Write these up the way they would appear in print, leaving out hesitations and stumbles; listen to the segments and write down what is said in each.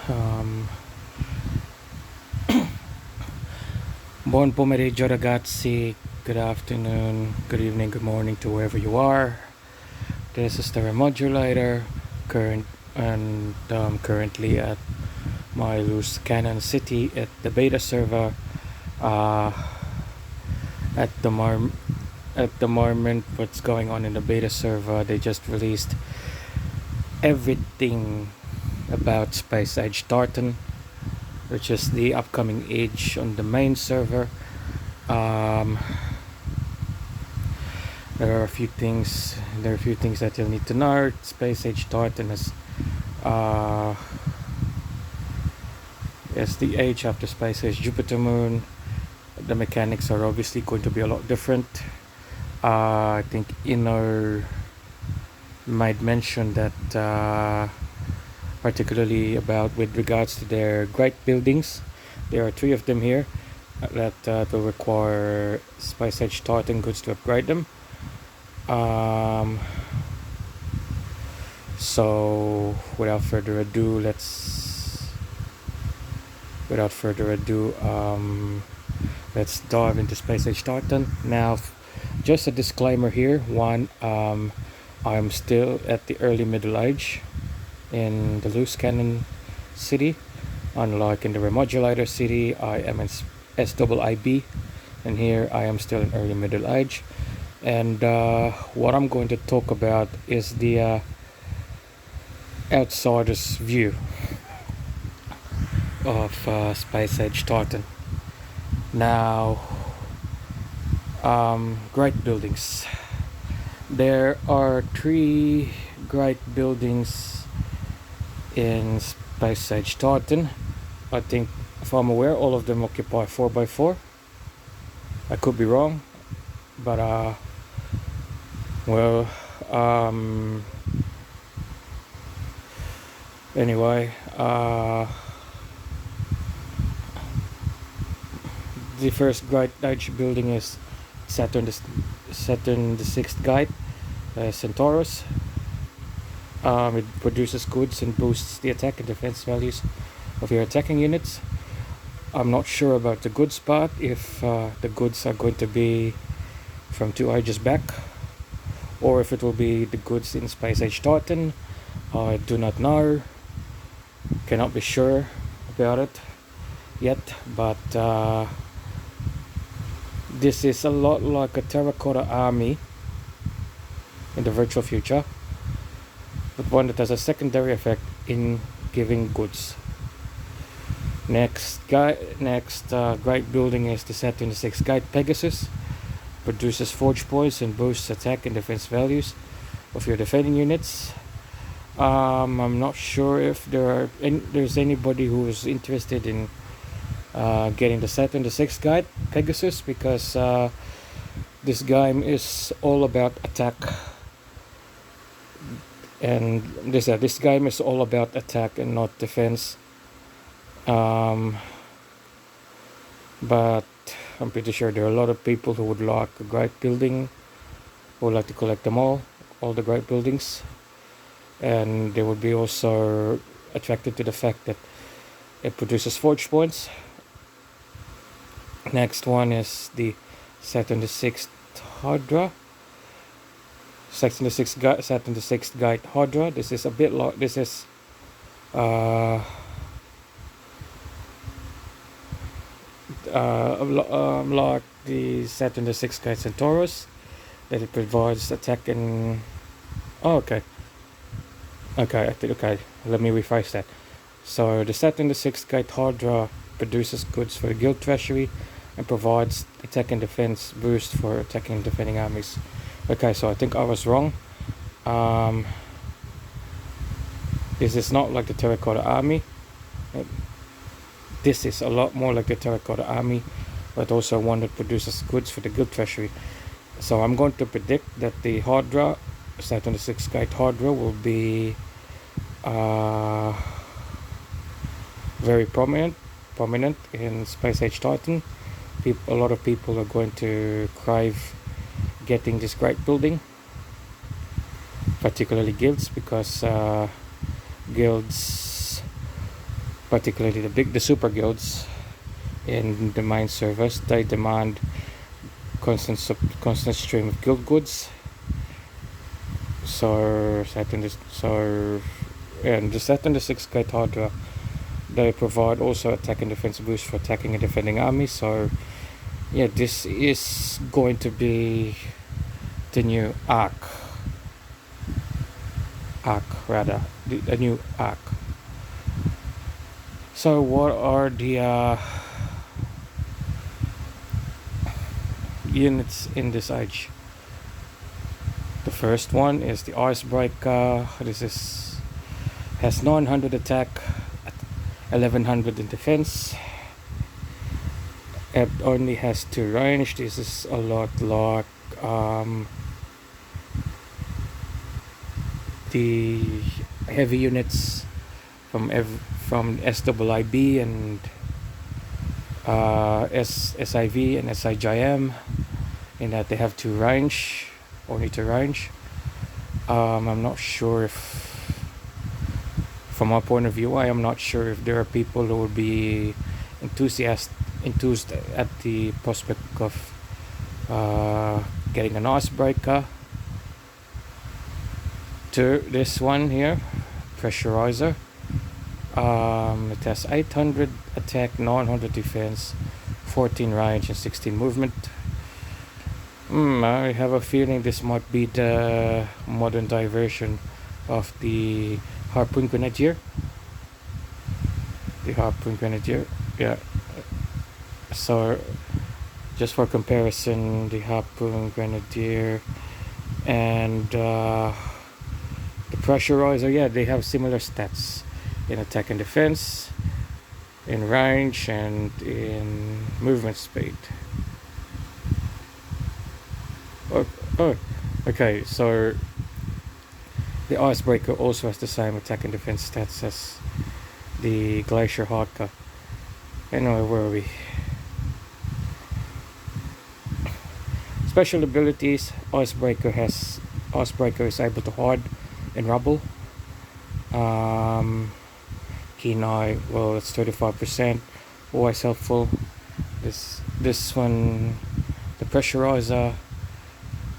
Um, Buon pomeriggio ragazzi, good afternoon, good evening, good morning to wherever you are. This is the Remodulator, currently at my loose cannon city at the beta server. Uh, at the moment, what's going on in the beta server, they just released everything about Space Age Tartan, which is the upcoming age on the main server. Um, there are a few things. That you'll need to know. Space Age Tartan uh, is the age after Space Age Jupiter Moon. The mechanics are obviously going to be a lot different. I think Inno might mention that, particularly about with regards to their great buildings. There are 3 of them here that will require Spice Edge Tartan goods to upgrade them. So without further ado, let's dive into Space Age Tartan. Now, just a disclaimer here. One, I'm still at the early middle age in the loose cannon city. Unlike in the Remodulator city, I am in SIIB, and here I am still in early middle age. And what I'm going to talk about is the outsider's view of Space Age Tartan. Now, great buildings. There are 3 great buildings in Space Age Tartan. I think, if I'm aware, all of them occupy 4x4. I could be wrong, but anyway, the first great age building is Saturn the Sixth Guide, Centaurus. It produces goods and boosts the attack and defense values of your attacking units. I'm not sure about the goods part, if the goods are going to be from 2 ages back, or if it will be the goods in Space Age Tartan. I do not know, cannot be sure about it yet, but this is a lot like a terracotta army in the virtual future, but one that has a secondary effect in giving goods. Next great building is the Saturn the Sixth Guide Pegasus. Produces forge points and boosts attack and defense values of your defending units. I'm not sure if there's anybody who is interested in getting the Saturn the Sixth Guide Pegasus, because this game is all about attack, and this game is all about attack and not defense. But I'm pretty sure there are a lot of people who would like a great building, who would like to collect them all the great buildings, and they would be also attracted to the fact that it produces forge points. Next one is the Saturn the Sixth Hydra. Saturn the Sixth Guide Hydra. This is a bit like like the Saturn the Sixth Guide Centaurus, that it provides attack and okay, let me rephrase that. So the Saturn the Sixth Guide Hydra produces goods for the guild treasury and provides attack and defense boost for attacking and defending armies. Okay, so I think I was wrong. This is not like the terracotta army. This is a lot more like the terracotta army, but also one that produces goods for the guild treasury. So I'm going to predict that the Hydra, Saturn the Sixth Guide Hydra, will be very prominent in Space Age Titan. A lot of people are going to crave getting this great building, particularly guilds, because guilds particularly the super guilds in the mine servers. They demand constant stream of guild goods. So set in this and the set in the 6 gate hardware, they provide also attack and defense boost for attacking and defending armies. So yeah, this is going to be the new arc rather, a new arc. So what are the units in this age? The first one is the icebreaker. This has 900 attack, 1100 in defense. It only has 2 range. This is a lot like the heavy units from SIIB and SIV and SIJM, in that they have 2 range, only 2 range. I'm not sure if, from my point of view, I am not sure if there are people who would be enthused at the prospect of getting an icebreaker. To this one here, pressurizer. It has 800 attack, 900 defense, 14 range and 16 movement. I have a feeling this might be the modern day version of the Harpoon Grenadier. Yeah. So just for comparison, the Harpoon Grenadier and the pressurizer, yeah, they have similar stats in attack and defense, in range, and in movement speed. Okay, so the icebreaker also has the same attack and defense stats as the glacier hardcore. Anyway, where are we? Special abilities. Icebreaker is able to hide in rubble. Keen eye, well, it's 35%, always helpful. This one, the pressurizer,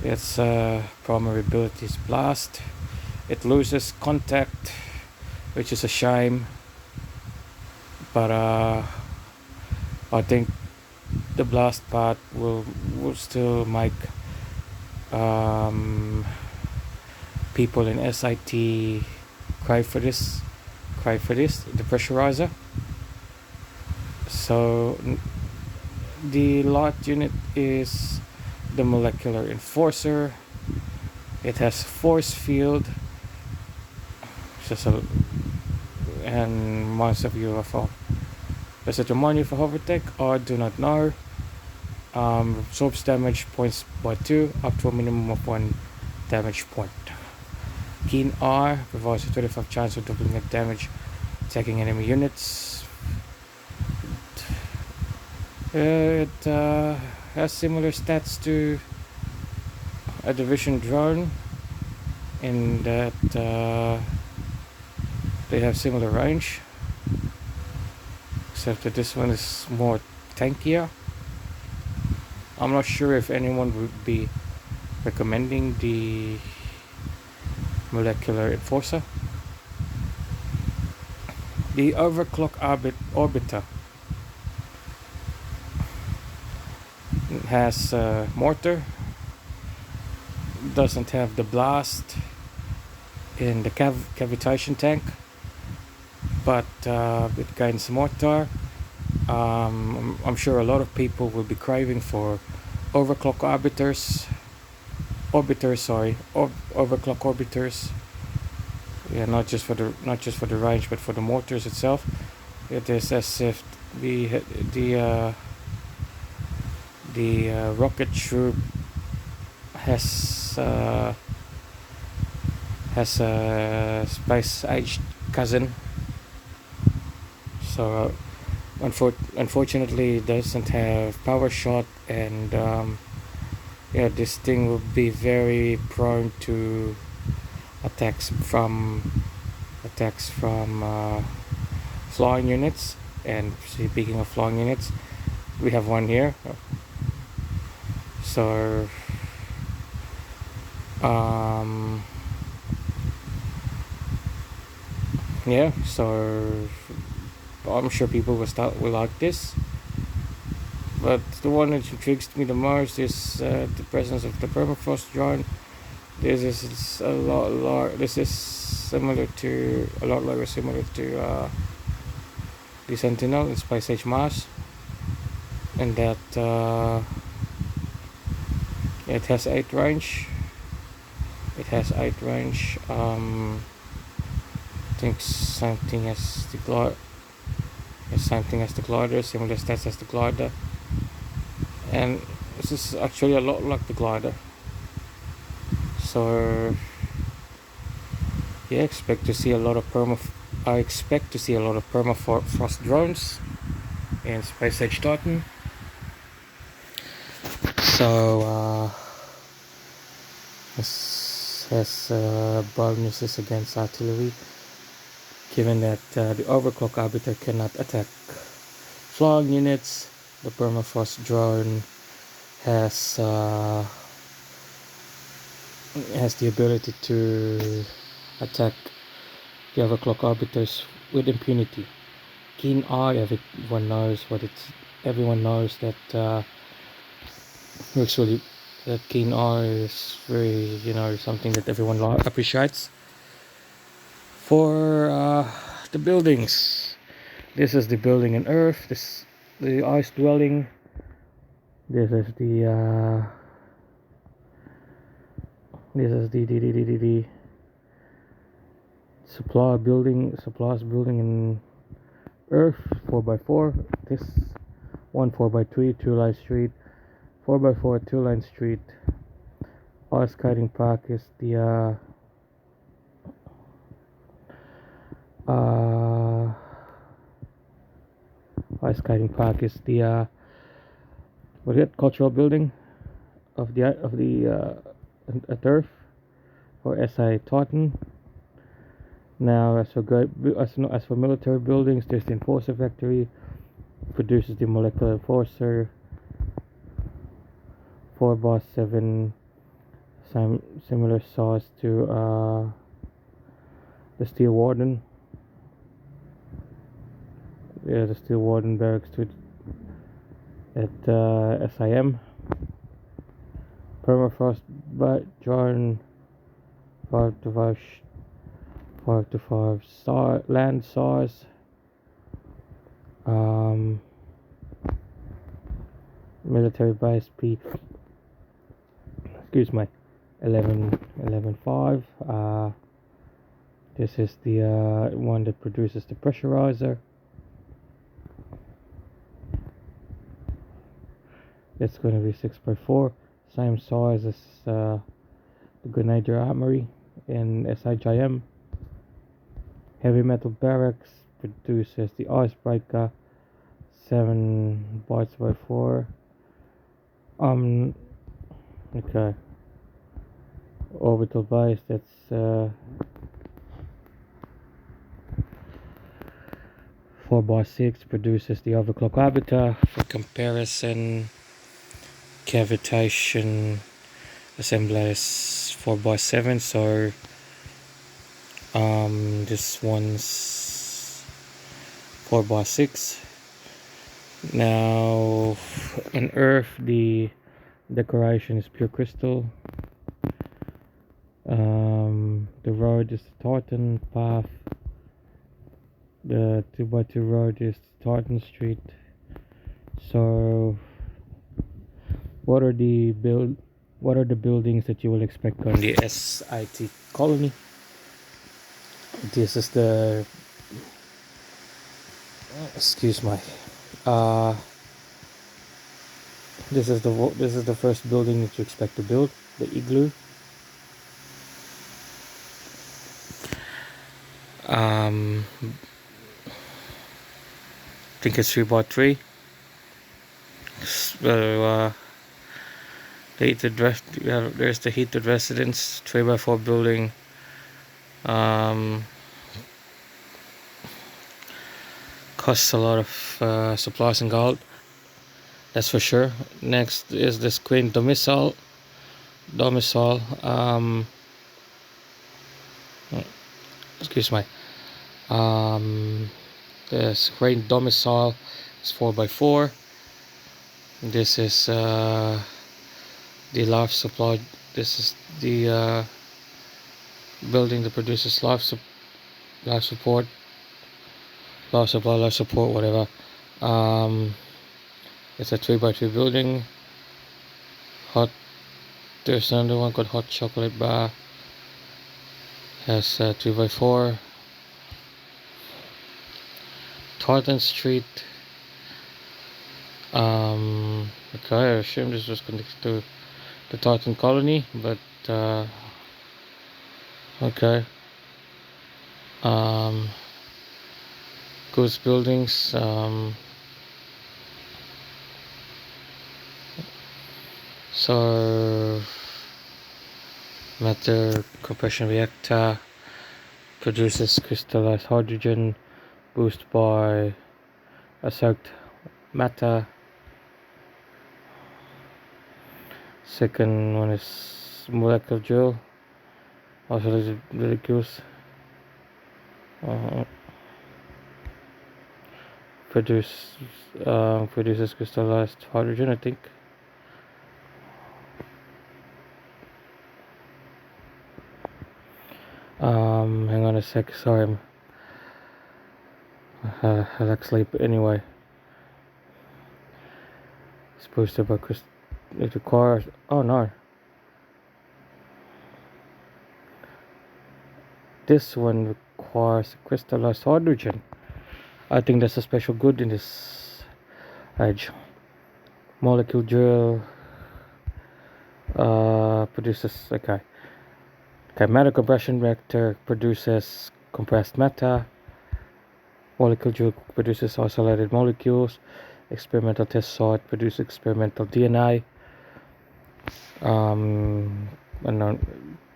its primary ability is blast. It loses contact, which is a shame, but I think the blast part will still make people in SIT crave for this, the pressurizer. So the light unit is the molecular enforcer. It has force field, and minds of UFO. Does it remind you of a hovertech? I do not know. Absorbs damage points by 2 up to a minimum of 1 damage point. Keen eye provides a 25 chance of doubling net damage attacking enemy units. It has similar stats to a division drone in that they have similar range, except that this one is more tankier. I'm not sure if anyone would be recommending the molecular enforcer. The overclock orbiter has mortar, doesn't have the blast in the cavitation tank, but it gains mortar. I'm sure a lot of people will be craving for overclock overclock orbiters. Yeah, not just for the range, but for the mortars itself. It is as if the rocket troop has a space age cousin. So unfortunately, it doesn't have power shot, and yeah, this thing will be very prone to attacks from flying units. And speaking of flying units, we have one here. So yeah, so I'm sure people will like this. But the one that intrigues me the most is the presence of the permafrost drone. This is a lot. This is similar to the Sentinel in Space Age Mars, and that it has 8 range. It has 8 range. I think something as the glider. Something as the glider, similar stats as the glider, and this is actually a lot like the glider. So yeah, I expect to see a lot of permafrost drones in Space Age Titan. So this has bonuses against artillery, given that the overclock arbiter cannot attack flying units. The permafrost drone has the ability to attack the overclock arbiters with impunity. Keen eye, everyone knows that actually that keen eye is very, something that everyone appreciates. For the buildings, this is the building in Earth, the ice dwelling. This is the supplies building in Earth, 4x4. This one 4x3, 2-line street, 4x4, 2-line street. Ice skating park is the ice skating park is the cultural building of the Earth for SI Titan. Now, as for military buildings, there's the Enforcer Factory, produces the Molecular Enforcer, 4x7, similar size to the Steel Warden. Yeah, the Steel Warden barracks at SIM. Permafrost drone, 5 to 5 land size. Military base P. 11.5. This is the one that produces the pressurizer. It's going to be 6x4, same size as the Grenadier Armory in SHIM. Heavy Metal Barracks produces the Icebreaker, 7 bytes by 4. Okay. Orbital base, that's 4x6, produces the Overclock Arbiter. For comparison, Cavitation assembly is 4x7, so this one's 4x6. Now in Earth, the decoration is pure crystal. The road is the Titan path. The 2x2 road is Titan Street. So what are the buildings that you will expect on the SIT colony? This is the this is the first building that you expect to build, the igloo. I think it's 3x3. So there's the heated residence, 3x4 building. Costs a lot of supplies and gold, that's for sure. Next is the screen domicile. Excuse me. The screen domicile is 4x4. This is the life supply. This is the building that produces life support, life supply, life support, whatever. It's a 3x3 building. There's another one called Hot Chocolate Bar. Has 3x4. Tartan Street. Okay, I assume this was connected to the Tartan colony, but okay. Goods buildings. So matter compression reactor produces crystallized hydrogen boosted by a soaked matter. Second one is molecular drill, isolated molecules. Produces crystallized hydrogen, I think. Hang on a sec, sorry, I like sleep anyway. It's boosted by it requires, oh no, this one requires crystallized hydrogen. I think that's a special good in this age. Molecule drill produces, okay, matter compression reactor produces compressed matter. Molecule drill produces isolated molecules. Experimental test site produces experimental DNA.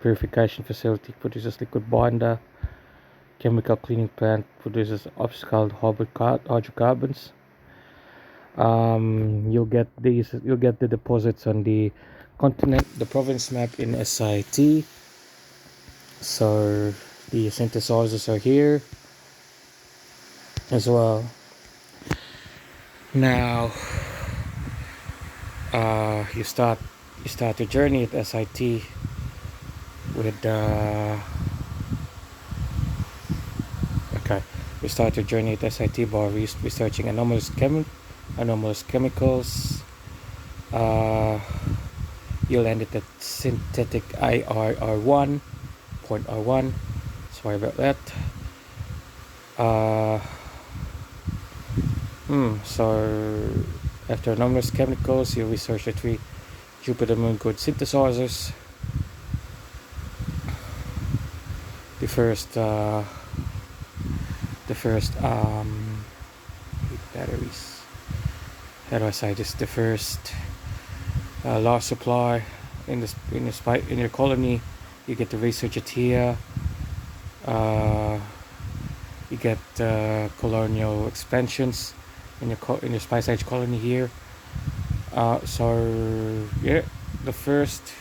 Purification facility produces liquid binder. Chemical cleaning plant produces upscaled hydrocarbons. You'll get the deposits on the continent, the province map in SIT. So the synthesizers are here as well. Now you start your journey at SIT with we start your journey at SIT by researching anomalous chemicals. You'll end it at synthetic IRR1, point R1. Sorry about that. So after anomalous chemicals, you research the 3 Jupiter Moon code synthesizers. The first batteries. How do I say this? The first large supply in your colony. You get to research it here. You get colonial expansions in your Spice Age colony here. So yeah, the first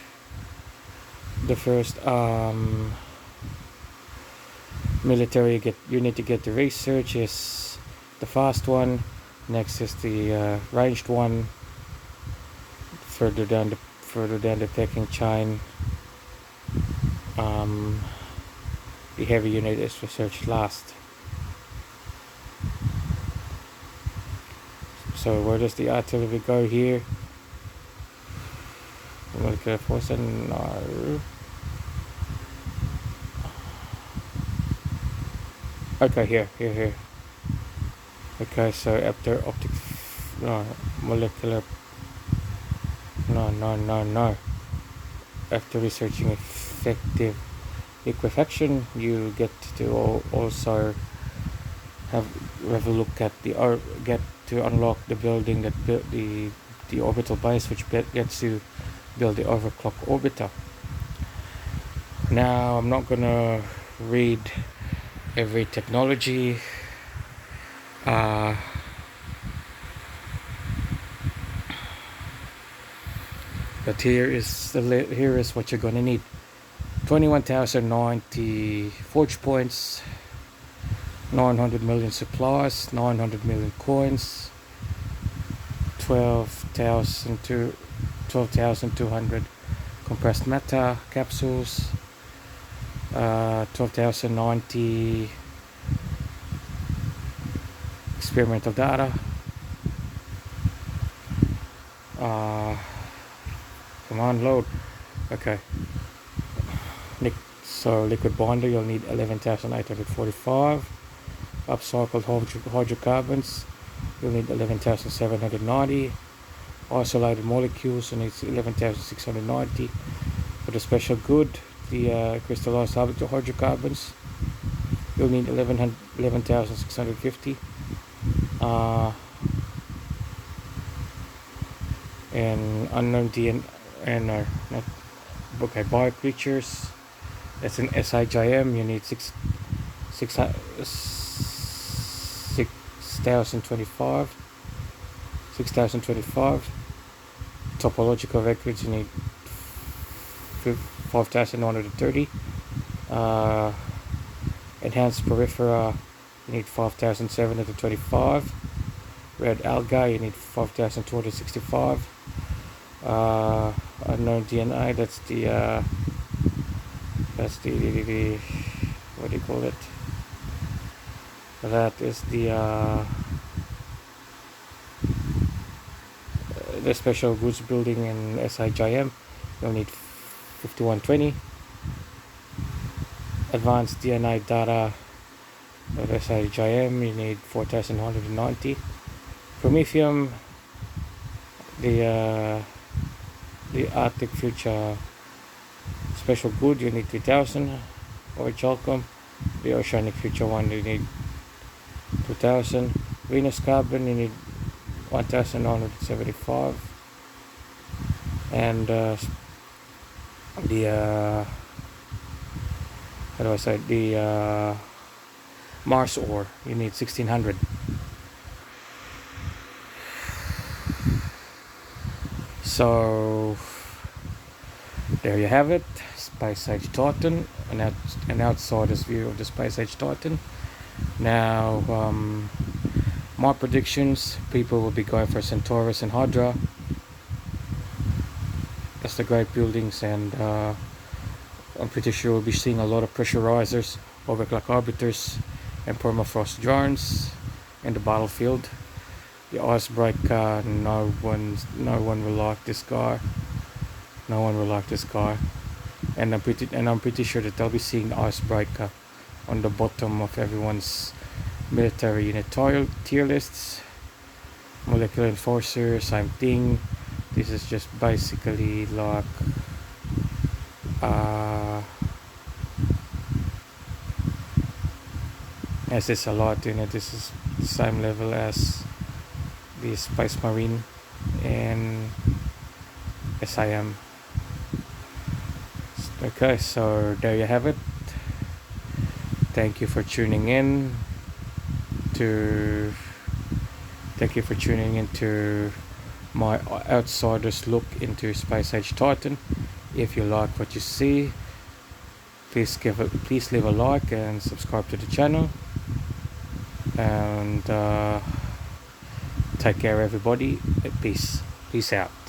military you need to get the research is the fast one. Next is the ranged one. Further down the pecking chain, the heavy unit is researched last. So where does the artillery go here? Molecular force and no. Okay, here. Okay, so after molecular. No. After researching effective liquefaction, you get to also have a look at get to unlock the building that built the orbital base, which gets to build the overclock orbiter. Now, I'm not gonna read every technology. But here is what you're gonna need: 21,090 forge points, 900 million supplies, 900 million coins, 12,200 compressed matter capsules, 12,090 experimental data. Come on, load. Okay. So liquid binder, you'll need 11,845. Upcycled hydrocarbons, you'll need 11,790. Isolated molecules, you need 11,690. For the special good, the crystallized hydrocarbons, you'll need 11,650. And unknown DNA, not okay, bio creatures, that's an SIJM, you need 6,025. Topological records, you need 5,930. Enhanced peripheral, you need 5,725. Red algae, you need 5,265. Unknown DNA, that's the what do you call it? That is the special goods building in SIJM. You'll need 5120. Advanced DNA data of SIJM, you need 4,190. Promethium, the Arctic Future special good, you need 3,000. Orichalcum, the Oceanic Future one, you need 2,000. Venus Carbon, you need 1,975. And how do I say, the Mars ore, you need 1,600. So there you have it, Space Age Titan, an outsider's view of the Space Age Titan. Now, my predictions, people will be going for Centaurus and Hydra. That's the great buildings, and I'm pretty sure we'll be seeing a lot of pressurizers, overclock arbiters, and permafrost drones in the battlefield. The icebreaker, no one will like this guy. No one will like this guy, and I'm pretty sure that they'll be seeing the icebreaker on the bottom of everyone's military unit tier lists. Molecular enforcer, same thing. This is just basically like as this a lot in it. This is the same level as the Space Marine and SIM. Okay, so there you have it. Thank you for tuning in to my outsider's look into Space Age Titan. If you like what you see, please leave a like and subscribe to the channel, and take care everybody. Peace out.